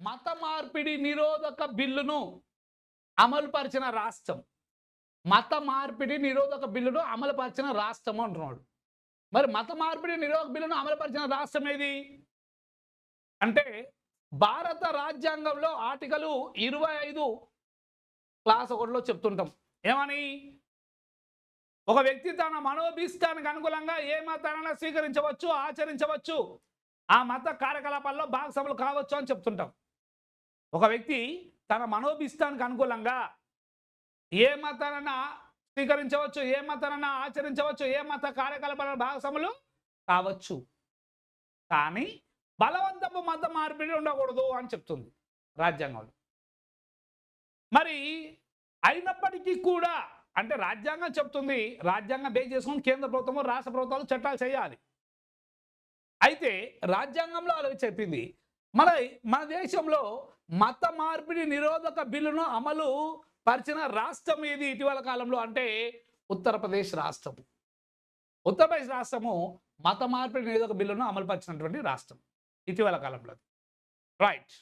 మత మార్పిడి నిరోధక బిల్లును అమలుపరిచిన రాష్ట్రం. మత మార్పిడి నిరోధక బిల్లును అమలుపరిచిన రాష్ట్రం అంటున్నాడు. మరి మత మార్పిడి నిరోధక బిల్లును అమలుపరిచిన రాష్ట్రం ఏది అంటే భారత రాజ్యాంగంలో ఆర్టికల్ 25 క్లాస్ 1లో చెప్తుంటాం. ఏమని? ఒక వ్యక్తి తన మనోభీష్టానికి అనుగుణంగా ఏ మతాన్ని స్వీకరించవచ్చు, ఆచరించవచ్చు, ఆ మత కార్యకలాపాల్లో భాగస్వాములు కావచ్చు అని చెప్తుంటాం. ఒక వ్యక్తి తన మనోభీష్టానికి అనుకూలంగా ఏ మతాన్ని స్వీకరించవచ్చు, ఏ మతాన్ని ఆచరించవచ్చు, ఏ మత కార్యకలాపాల భాగస్వాములు కావచ్చు, కానీ బలవంతపు మత మార్పిడి ఉండకూడదు అని చెప్తుంది రాజ్యాంగంలో. మరి అయినప్పటికీ కూడా అంటే రాజ్యాంగం చెప్తుంది, రాజ్యాంగం బేస్ చేసుకుని కేంద్ర ప్రభుత్వము రాష్ట్ర ప్రభుత్వాలు చట్టాలు చేయాలి. అయితే రాజ్యాంగంలో అలా చెప్పింది. మన దేశంలో మత మార్పిడి నిరోధక బిల్లును అమలు పరిచిన రాష్ట్రం ఏది ఇటీవల కాలంలో అంటే ఉత్తరప్రదేశ్ రాష్ట్రం. ఉత్తరప్రదేశ్ రాష్ట్రము మత మార్పిడి నిరోధక బిల్లును అమలు పరిచినటువంటి రాష్ట్రం ఇటీవల కాలంలో. రైట్.